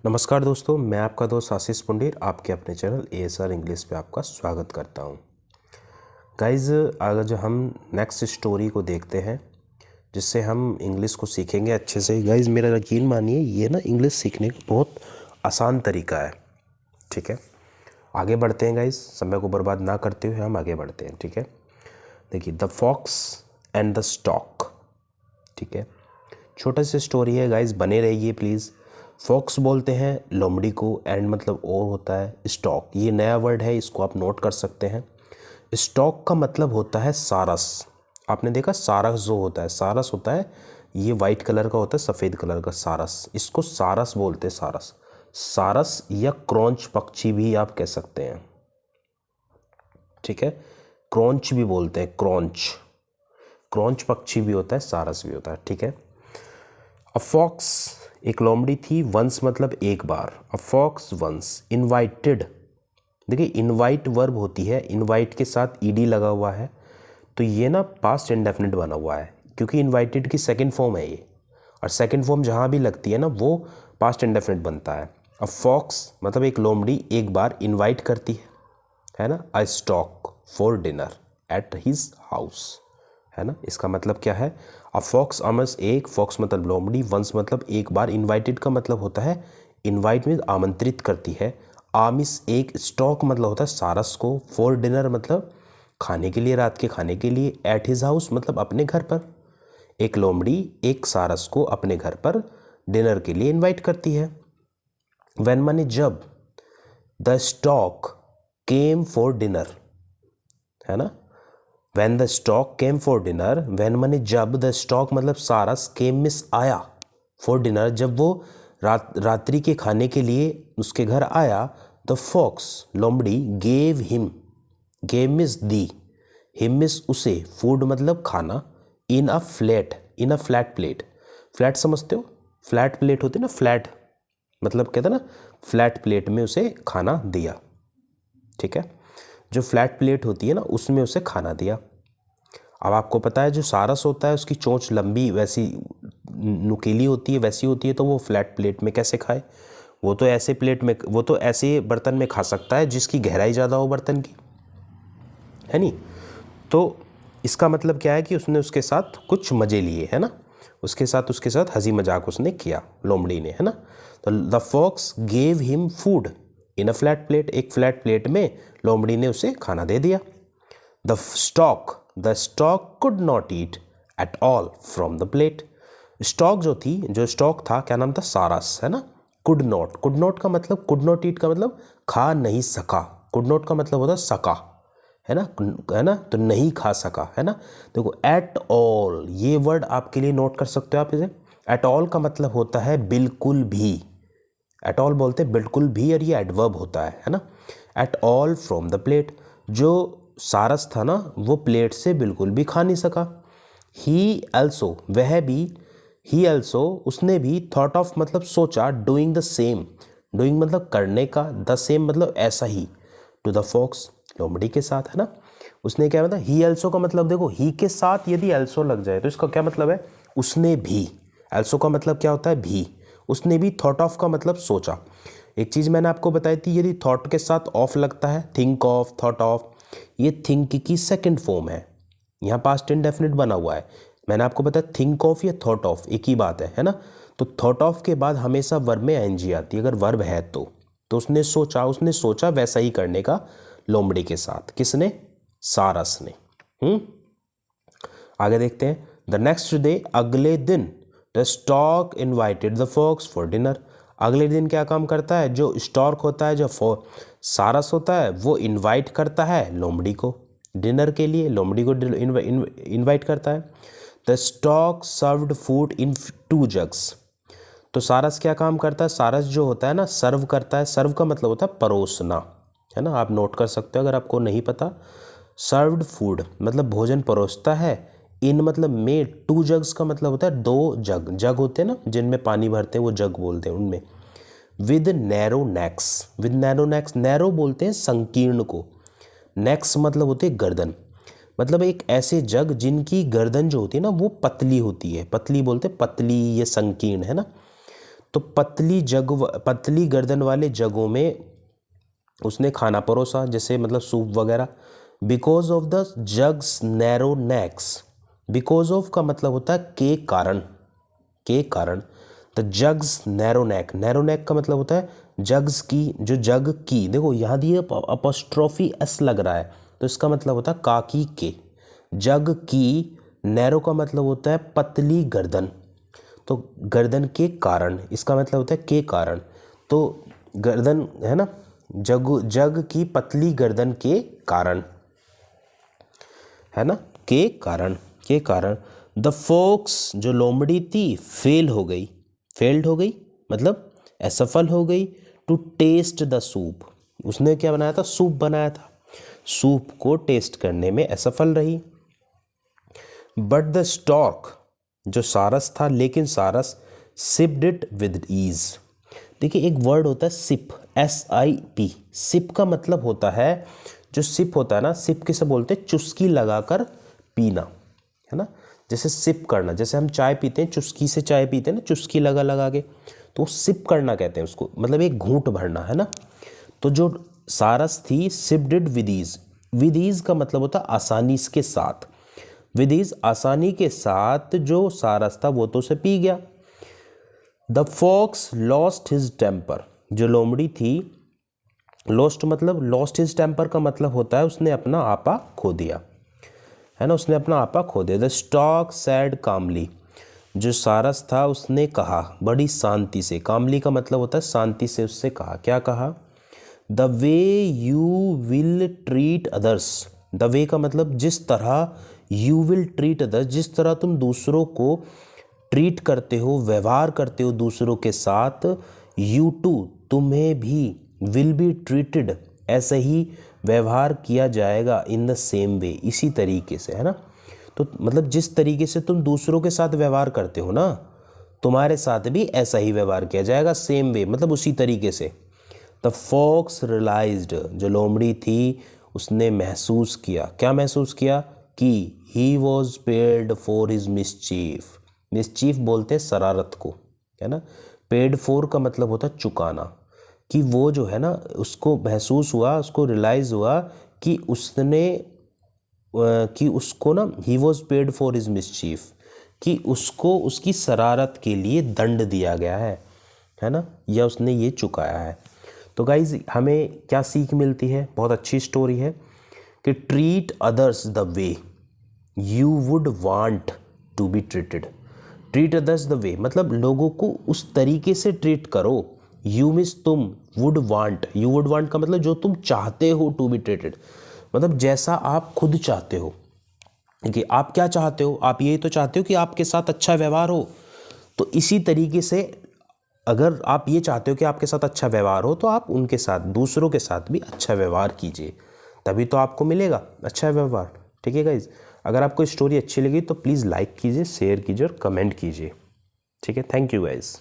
नमस्कार दोस्तों, मैं आपका दोस्त आशीष पुंडीर आपके अपने चैनल ASR इंग्लिश पे आपका स्वागत करता हूँ। गाइज़, आज हम नेक्स्ट स्टोरी को देखते हैं जिससे हम इंग्लिश को सीखेंगे अच्छे से। गाइज़, मेरा यकीन मानिए, ये ना इंग्लिश सीखने का बहुत आसान तरीका है। ठीक है, आगे बढ़ते हैं गाइज़, समय को बर्बाद ना करते हुए हम आगे बढ़ते हैं। ठीक है, देखिए, the fox and the stork. ठीक है, छोटा सा स्टोरी है गाइज़, बने रहिए प्लीज़। फॉक्स बोलते हैं लोमड़ी को, एंड मतलब और होता है स्टॉक। ये नया वर्ड है, इसको आप नोट कर सकते हैं। स्टॉक का मतलब होता है सारस। आपने देखा सारस जो होता है, सारस होता है ये वाइट कलर का होता है, सफ़ेद कलर का सारस, इसको सारस बोलते हैं। सारस, सारस या क्रॉन्च पक्षी भी आप कह सकते हैं। ठीक है, क्रॉन्च भी बोलते हैं, क्रॉन्च, क्रॉन्च पक्षी भी होता है, सारस भी होता है। ठीक है, अ फॉक्स एक लोमड़ी थी, वंस मतलब एक बार, अ फॉक्स वंस इनवाइटेड। देखिए, इनवाइट वर्ब होती है, इनवाइट के साथ ईडी लगा हुआ है, तो ये ना पास्ट इंडेफिनिट बना हुआ है क्योंकि इनवाइटेड की सेकंड फॉर्म है ये, और सेकंड फॉर्म जहाँ भी लगती है ना वो पास्ट इंडेफिनिट बनता है। अ फॉक्स मतलब एक लोमड़ी एक बार इनवाइट करती है ना, a stock for dinner at his house, है ना। इसका मतलब क्या है, अ फॉक्स अमस एक, फॉक्स मतलब लोमड़ी, वंस मतलब एक बार, इनवाइटेड का मतलब होता है इनवाइट में आमंत्रित करती है, आमिस एक, स्टॉक मतलब होता है सारस को, फॉर डिनर मतलब खाने के लिए, रात के खाने के लिए, एट हिज हाउस मतलब अपने घर पर। एक लोमड़ी एक सारस को अपने घर पर डिनर के लिए इनवाइट करती है। व्हेन माने जब, the stock came for dinner, है ना। When the stock came for dinner, when माने जब, the stock मतलब सारस, came मिस आया, for dinner जब वो रात्रि के खाने के लिए उसके घर आया, the fox लोमड़ी gave him, gave मिस दी, him मिस उसे, food मतलब खाना, in a flat plate, flat समझते हो, फ्लैट प्लेट होती है ना, फ्लैट मतलब कहते हैं ना, फ्लैट प्लेट में उसे खाना दिया। ठीक है, जो फ्लैट प्लेट होती है ना उसमें उसे खाना दिया। अब आपको पता है जो सारस होता है उसकी चोंच लंबी वैसी नुकीली होती है, वैसी होती है, तो वो फ्लैट प्लेट में कैसे खाए। वो तो ऐसे प्लेट में, वो तो ऐसे बर्तन में खा सकता है जिसकी गहराई ज़्यादा हो बर्तन की, है नहीं। तो इसका मतलब क्या है कि उसने उसके साथ कुछ मज़े लिए, है ना, उसके साथ हंसी मजाक उसने किया लोमड़ी ने, है ना। तो the fox gave him food in a flat plate, एक फ्लैट प्लेट में लोमड़ी ने उसे खाना दे दिया। The stork could not eat at all from the plate. Stork जो स्टॉक था, क्या नाम था, सारस, है ना। कुड नॉट का मतलब, कुड नॉट ईट का मतलब खा नहीं सका, कुड नॉट का मतलब होता सका, है ना, तो नहीं खा सका, है ना। देखो, एट ऑल ये वर्ड आपके लिए नोट कर सकते हो आप इसे। एट ऑल का मतलब होता है बिल्कुल भी, एट ऑल बोलते हैं बिल्कुल भी, और ये एडवर्ब होता है ना। Eight all from the plate, जो सारस था ना वो प्लेट से बिल्कुल भी खा नहीं सका। ही ऑल्सो वह भी, ही ऑल्सो उसने भी, थॉट ऑफ मतलब सोचा, डूइंग द सेम, डूइंग मतलब करने का, द सेम मतलब ऐसा ही, टू द फॉक्स लोमड़ी के साथ, है ना। उसने क्या मतलब, ही ऑल्सो का मतलब देखो, ही के साथ यदि ऑल्सो लग जाए तो इसका क्या मतलब है, उसने भी। ऑल्सो का मतलब क्या होता है, भी। उसने भी, थॉट ऑफ का मतलब सोचा। एक चीज़ मैंने आपको बताई थी, यदि थॉट के साथ ऑफ लगता है, थिंक ऑफ, थॉट ऑफ, ये थिंक की सेकंड फॉर्म है, यहाँ पास्ट इंडेफिनिट बना हुआ है। मैंने आपको बताया थिंक ऑफ या थॉट ऑफ एक ही बात है ना। तो थॉट ऑफ के बाद हमेशा वर्ब में एनजी आती है, अगर वर्ब है तो उसने सोचा वैसा ही करने का लोमड़ी के साथ, किसने, सारस ने। आगे देखते हैं। द नेक्स्ट डे, अगले दिन, the stork invited the fox for dinner. अगले दिन क्या काम करता है, जो स्टॉक होता है, जो सारस होता है, वो इनवाइट करता है लोमड़ी को डिनर के लिए, लोमड़ी को इनवाइट करता है। The stock served food in 2 jugs. तो सारस क्या काम करता है, सारस जो होता है ना सर्व करता है, सर्व का मतलब होता है परोसना, है ना, आप नोट कर सकते हो अगर आपको नहीं पता। सर्व्ड फूड मतलब भोजन परोसता है, इन मतलब में, 2 जग्स का मतलब होता है 2 जग, जग होते हैं ना जिनमें पानी भरते हैं वो जग बोलते हैं, उनमें। With narrow next, with narrow next, narrow बोलते हैं संकीर्ण को, नेक्स मतलब होती है गर्दन, मतलब एक ऐसे जग जिनकी गर्दन जो होती है ना वो पतली होती है, पतली बोलते हैं, पतली, ये संकीर्ण, है ना। तो पतली गर्दन वाले जगों में उसने खाना परोसा, जैसे मतलब सूप वगैरह। Because of the jugs narrow necks, because of का मतलब होता है के कारण, के कारण। The jugs narrow neck, narrow neck का मतलब होता है जग्स की, जो जग की, देखो यहाँ दिए अपॉस्ट्रोफी एस लग रहा है, तो इसका मतलब होता है काकी के, जग की। नैरो का मतलब होता है पतली गर्दन, तो गर्दन के कारण, इसका मतलब होता है के कारण। तो गर्दन है ना, जग की पतली गर्दन के कारण, है ना, के कारण, के कारण। द फॉक्स, जो लोमड़ी थी, फेल्ड हो गई मतलब असफल हो गई। टू टेस्ट द सूप, उसने क्या बनाया था, सूप बनाया था, सूप को टेस्ट करने में असफल रही। बट द स्टॉक, जो सारस था, लेकिन सारस सिप्ड इट विद ईज। देखिए एक वर्ड होता है सिप, SIP। सिप का मतलब होता है, जो सिप होता है ना, सिप किसे बोलते हैं, चुस्की लगाकर पीना, है ना। जैसे सिप करना, जैसे हम चाय पीते हैं, चुस्की से चाय पीते हैं ना, चुस्की लगा लगा के, तो सिप करना कहते हैं उसको, मतलब एक घूंट भरना, है ना। तो जो सारस थी, sipped it with ease, with ease का मतलब होता है आसानी के साथ, विद ईज आसानी के साथ जो सारस था वो तो उसे पी गया। The fox lost his temper, जो लोमड़ी थी, लॉस्ट मतलब, लॉस्ट हिज टेम्पर का मतलब होता है उसने अपना आपा खो दिया, है ना, उसने अपना आपा खो दिया। द स्टॉक सैड कामली, जो सारस था उसने कहा बड़ी शांति से, कामली का मतलब होता है शांति से, उससे कहा, क्या कहा, the way you will treat others, the वे का मतलब जिस तरह, यू विल ट्रीट अदर्स, जिस तरह तुम दूसरों को ट्रीट करते हो, व्यवहार करते हो दूसरों के साथ, यू टू, तुम्हें भी, विल बी ट्रीटेड, ऐसे ही व्यवहार किया जाएगा, इन द सेम वे, इसी तरीके से, है ना। तो मतलब जिस तरीके से तुम दूसरों के साथ व्यवहार करते हो ना, तुम्हारे साथ भी ऐसा ही व्यवहार किया जाएगा, सेम वे मतलब उसी तरीके से। द फॉक्स रियलाइज्ड, जो लोमड़ी थी उसने महसूस किया, क्या महसूस किया, कि he was paid for his mischief, mischief बोलते हैं शरारत को, है ना। पेड फॉर का मतलब होता है चुकाना, कि वो जो है ना, उसको महसूस हुआ, उसको रियलाइज हुआ कि उसने कि उसको ना, he was paid for his mischief, कि उसको उसकी शरारत के लिए दंड दिया गया है ना, या उसने ये चुकाया है। तो गाइज हमें क्या सीख मिलती है, बहुत अच्छी स्टोरी है, कि treat others the way you would want to be treated. Treat others the way मतलब लोगों को उस तरीके से ट्रीट करो, यू मीन्स तुम, would want, you would want का मतलब जो तुम चाहते हो, टू बी ट्रीटेड मतलब जैसा आप खुद चाहते हो, कि आप क्या चाहते हो, आप ये तो चाहते हो कि आपके साथ अच्छा व्यवहार हो, तो इसी तरीके से अगर आप ये चाहते हो कि आपके साथ अच्छा व्यवहार हो, तो आप उनके साथ, दूसरों के साथ भी अच्छा व्यवहार कीजिए, तभी तो आपको मिलेगा अच्छा व्यवहार। ठीक है गाइज, अगर आपको स्टोरी अच्छी लगी तो प्लीज़ लाइक कीजिए, शेयर कीजिए और कमेंट कीजिए। ठीक है, थैंक यू गाइज।